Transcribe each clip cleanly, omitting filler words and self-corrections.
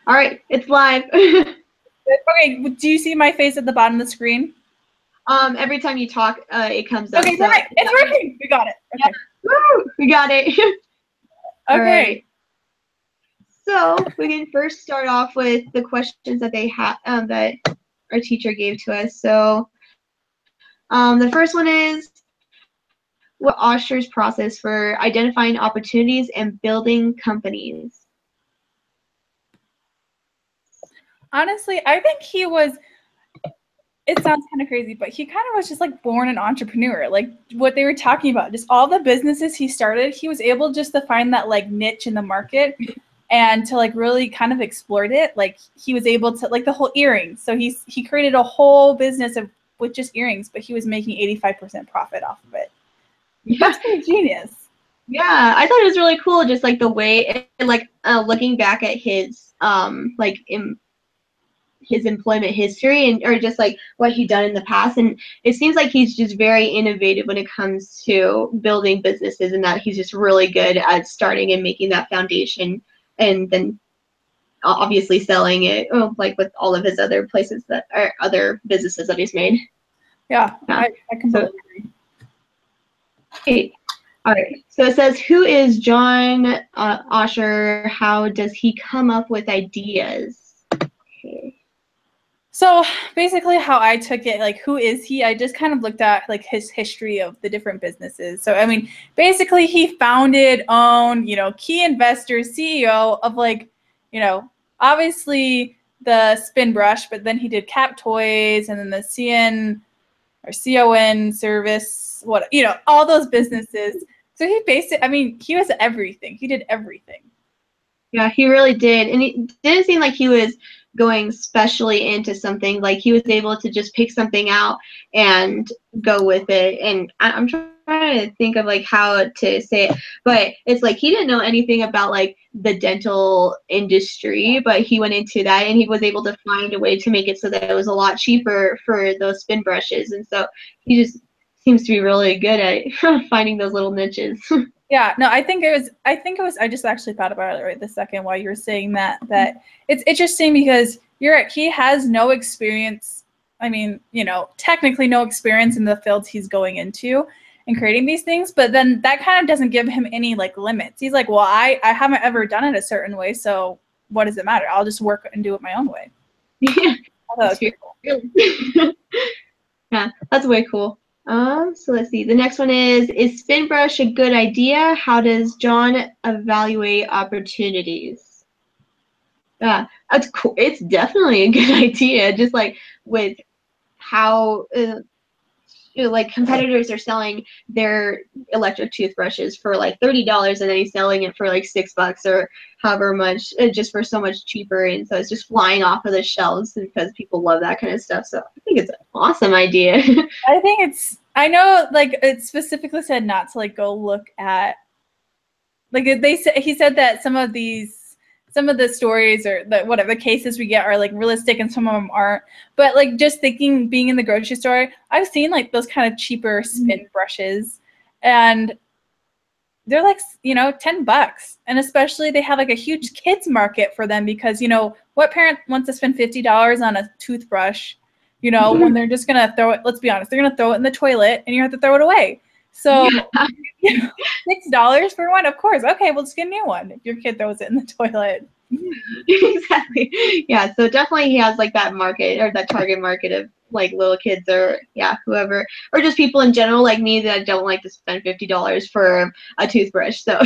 All right, it's live. Okay, do you see my face at the bottom of the screen? Every time you talk, it comes up. Okay, So perfect. It's working. We got it. yeah, Okay. woo, we got it. All Okay. right. So we can first start off with the questions that they have that our teacher gave to us. So the first one is, what Osher's process for identifying opportunities and building companies? Honestly, I think he was, it sounds kind of crazy, but he kind of was just like born an entrepreneur. Like what they were talking about, just all the businesses he started, he was able just to find that like niche in the market and to like really kind of exploit it. Like he was able to, like the whole earrings. So he created a whole business with just earrings, but he was making 85% profit off of it. Yeah. That's pretty genius. Yeah, I thought it was really cool, just like the way, like looking back at his like his employment history and or just like what he done in the past, and it seems like he's just very innovative when it comes to building businesses, and that he's just really good at starting and making that foundation, and then obviously selling it, like with all of his other places that are other businesses that he's made. Yeah, Yeah. I completely agree. Hey, all right. So it says, who is John Osher? How does he come up with ideas? Okay. So basically how I took it, like who is he? I just kind of looked at like his history of the different businesses. So I mean, basically he founded, owned, key investor, CEO of like, obviously the Spin Brush, but then he did Cap Toys and then the CN or CON service, all those businesses. So he basically, I mean, he was everything. He did everything. Yeah, he really did. And it didn't seem like he was going specially into something. Like he was able to just pick something out and go with it. And I'm trying to think of like how to say it, but it's like he didn't know anything about like the dental industry, but he went into that and he was able to find a way to make it so that it was a lot cheaper for those spin brushes. And so he just seems to be really good at finding those little niches. Yeah, no, I just actually thought about it right this second while you were saying that it's interesting because you're right, he has no experience. I mean, technically no experience in the fields he's going into and creating these things, but then that kind of doesn't give him any like limits. He's like, well, I haven't ever done it a certain way, so what does it matter? I'll just work and do it my own way. Yeah, I thought that was pretty cool. Yeah, that's way cool. So let's see. The next one is spin brush a good idea? How does John evaluate opportunities? Yeah, that's cool. It's definitely a good idea. Just like with how like competitors are selling their electric toothbrushes for like $30, and then he's selling it for like $6 or however much, just for so much cheaper, and so it's just flying off of the shelves because people love that kind of stuff. So I think it's an awesome idea. I know like it specifically said not to like go look at, like he said that some of the stories or the cases we get are like realistic and some of them aren't, but like just thinking, being in the grocery store, I've seen like those kind of cheaper spin brushes and they're like $10, and especially they have like a huge kids market for them because what parent wants to spend $50 on a toothbrush when they're just gonna throw it, let's be honest, they're gonna throw it in the toilet and you have to throw it away. So $6 for one, of course. Okay, we'll just get a new one if your kid throws it in the toilet. Exactly. Yeah, so definitely he has like that market or that target market of like little kids or whoever, or just people in general like me that don't like to spend $50 for a toothbrush. So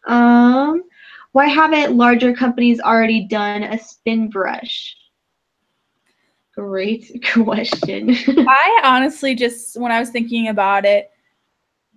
um why haven't larger companies already done a spin brush? Great question. I honestly just, when I was thinking about it,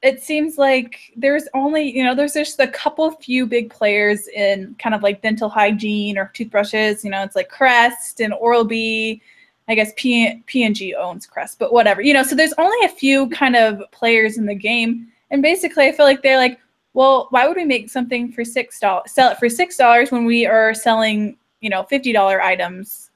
it seems like there's only, there's just a couple few big players in kind of like dental hygiene or toothbrushes. It's like Crest and Oral-B. I guess P&G owns Crest, but whatever. So there's only a few kind of players in the game. And basically, I feel like they're like, well, why would we make something for $6, sell it for $6 when we are selling, $50 items?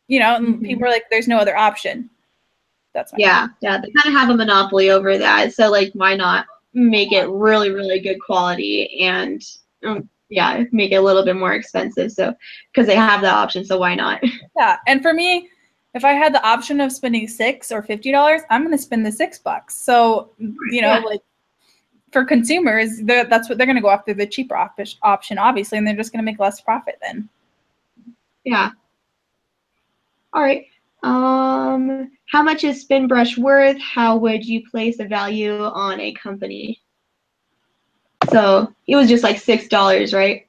And people are like, there's no other option. That's my yeah, they kind of have a monopoly over that. So like, why not make it really, really good quality and yeah, make it a little bit more expensive. So, because they have that option, so why not? Yeah, and for me, if I had the option of spending $6 or $50, I'm going to spend the $6. So, like for consumers, that's what they're going to go after, the cheaper option, obviously, and they're just going to make less profit then. Yeah. All right. How much is Spinbrush worth? How would you place a value on a company? So it was just like $6, right?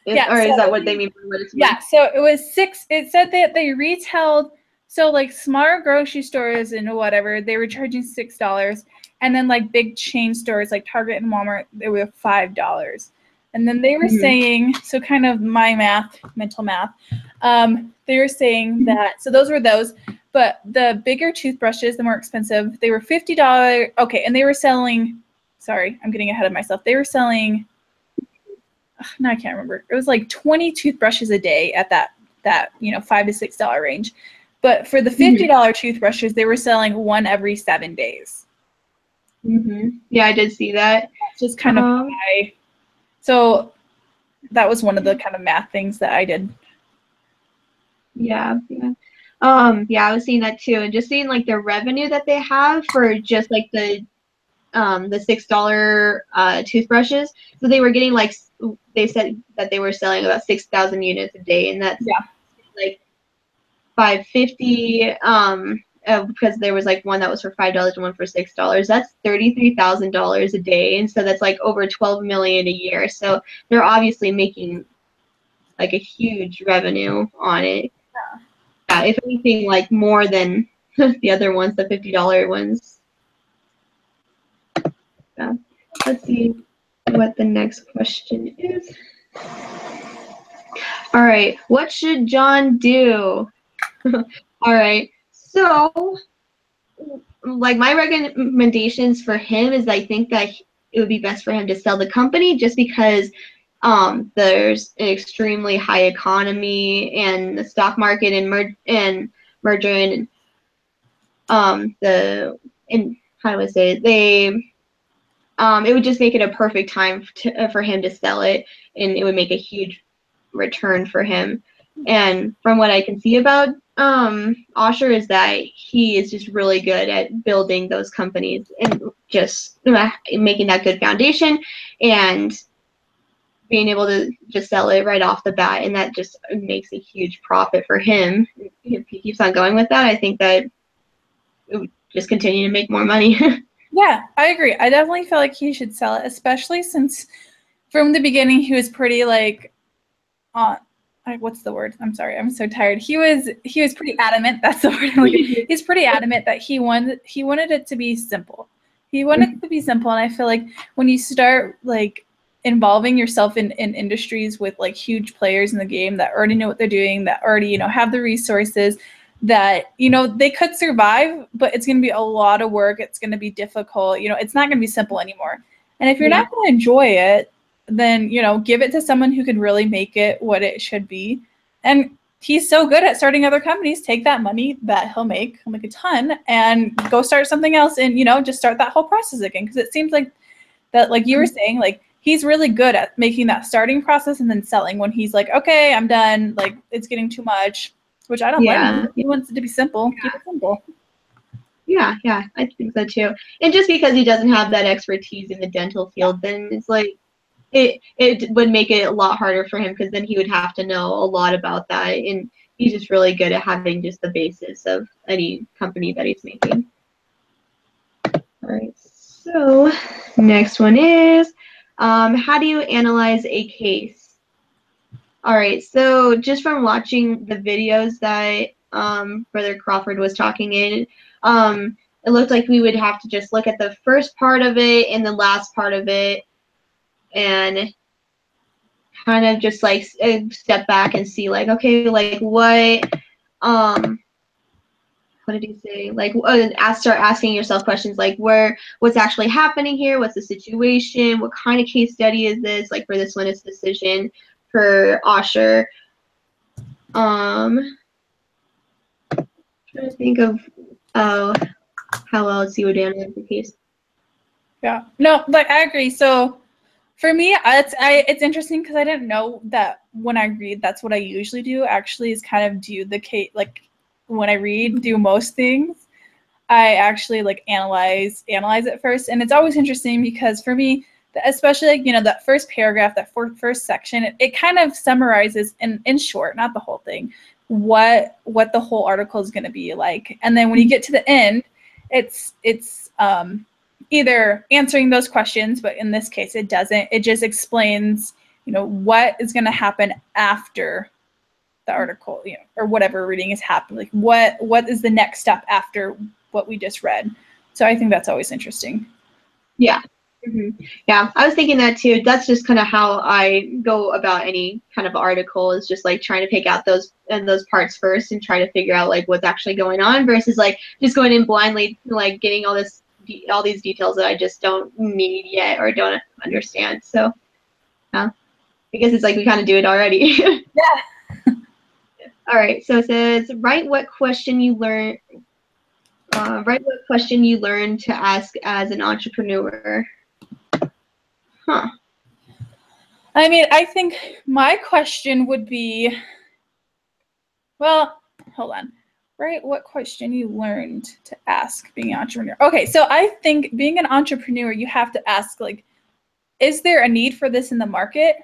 Yeah. Or is that what they mean by what it's worth? Yeah. So it was $6. It said that they retailed. So like smaller grocery stores and whatever, they were charging $6, and then like big chain stores like Target and Walmart, they were $5. And then they were saying, so kind of my mental math, they were saying that, so those were those, but the bigger toothbrushes, the more expensive, they were $50. Okay, and they were selling, sorry, I'm getting ahead of myself. They were selling, no, I can't remember. It was like 20 toothbrushes a day at that $5 to $6 range. But for the $50 toothbrushes, they were selling one every 7 days. Yeah, I did see that. That's just kind of high. So that was one of the kind of math things that I did. Yeah. I was seeing that too, and just seeing like the revenue that they have for just like the $6 toothbrushes. So they were getting like, they said that they were selling about 6,000 units a day, and that's like 550. Because there was like one that was for $5 and one for $6. That's $33,000 a day, and so that's like over 12 million a year. So they're obviously making like a huge revenue on it. Yeah, if anything, like more than the other ones, the $50 ones. Yeah. Let's see what the next question is. All right, what should John do? All right, so like my recommendations for him is I think that it would be best for him to sell the company, just because there's an extremely high economy and the stock market and merger and how do I say it? It would just make it a perfect time for him to sell it, and it would make a huge return for him. And from what I can see about Osher is that he is just really good at building those companies and just making that good foundation and being able to just sell it right off the bat, and that just makes a huge profit for him. If he keeps on going with that, I think that it would just continue to make more money. Yeah, I agree. I definitely feel like he should sell it, especially since from the beginning he was pretty like, what's the word? I'm sorry, I'm so tired. He was pretty adamant. That's the word I'm looking for. He's pretty adamant that he wanted it to be simple. He wanted it to be simple, and I feel like when you start like involving yourself in industries with like huge players in the game that already know what they're doing, that already have the resources, that they could survive, but it's going to be a lot of work. It's going to be difficult. It's not going to be simple anymore. And if you're not going to enjoy it, then give it to someone who can really make it what it should be. And he's so good at starting other companies. Take that money that he'll make a ton, and go start something else, and just start that whole process again. Because it seems like that, like you were saying, like he's really good at making that starting process and then selling when he's like, okay, I'm done, like it's getting too much. Which I don't blame him. He wants it to be simple. Keep it simple. Yeah, I think so too. And just because he doesn't have that expertise in the dental field, then it's like it would make it a lot harder for him, because then he would have to know a lot about that. And he's just really good at having just the basis of any company that he's making. All right, so next one is, how do you analyze a case? All right, so just from watching the videos that Brother Crawford was talking in, it looked like we would have to just look at the first part of it and the last part of it, and kind of just like step back and see like, okay, like what did he say? Like, start asking yourself questions like, what's actually happening here? What's the situation? What kind of case study is this? Like for this one, it's decision. For Osher, trying to think of how else you would analyze the case. Yeah, no, like I agree. So For me, it's interesting because I didn't know that when I read, that's what I usually do. Actually, is kind of do the case, like when I read, do most things. I actually like analyze it first, and it's always interesting because for me, especially like, you know, that first paragraph, that first section, it kind of summarizes in short, not the whole thing, what the whole article is going to be like, and then when you get to the end, it's either answering those questions, but in this case it doesn't. It just explains, you know, what is going to happen after the article, you know, or whatever reading is happening. Like what is the next step after what we just read. So I think that's always interesting. Yeah. Yeah, I was thinking that too. That's just kind of how I go about any kind of article, is just like trying to pick out those parts first and try to figure out like what's actually going on versus like just going in blindly, like getting all these details that I just don't need yet or don't understand. So yeah, I guess it's like we kind of do it already. Yeah. All right. So it says, write what question you learned to ask as an entrepreneur. Huh. I mean, I think my question would be, well, hold on. Right, what question you learned to ask being an entrepreneur. Okay, so I think being an entrepreneur, you have to ask, like, is there a need for this in the market?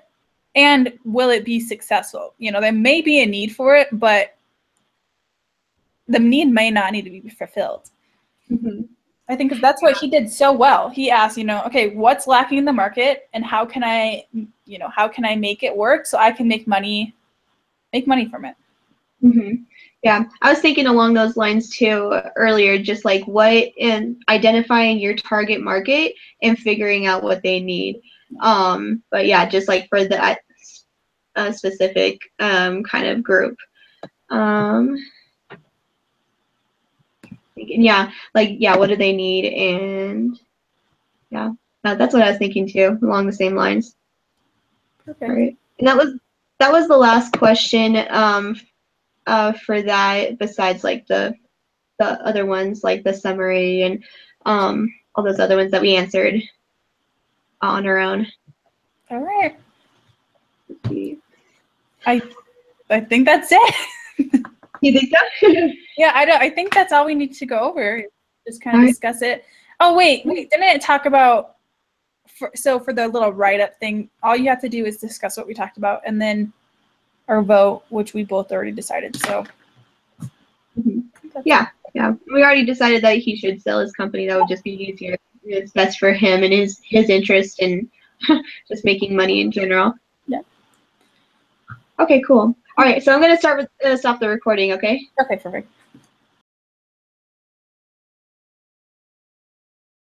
And will it be successful? You know, there may be a need for it, but the need may not need to be fulfilled. Mm-hmm. I think because that's what he did so well. He asked, you know, okay, what's lacking in the market, and how can I make it work so I can make money from it. Mm-hmm. Yeah, I was thinking along those lines too earlier, just like identifying your target market and figuring out what they need. But yeah, just like for that specific kind of group. Yeah, like what do they need? And yeah, that's what I was thinking too, along the same lines. Perfect. Right, and that was the last question for that. Besides like the other ones, like the summary and all those other ones that we answered on our own. All right. I think that's it. You think so? Yeah, I think that's all we need to go over. Just kind of discuss it. Oh, wait, didn't it talk about, for the little write-up thing, all you have to do is discuss what we talked about and then our vote, which we both already decided. So yeah, we already decided that he should sell his company. That would just be easier. It's best for him and his interest in just making money in general. Yeah. Okay, cool. All right, so I'm gonna stop the recording. Okay. Okay, perfect.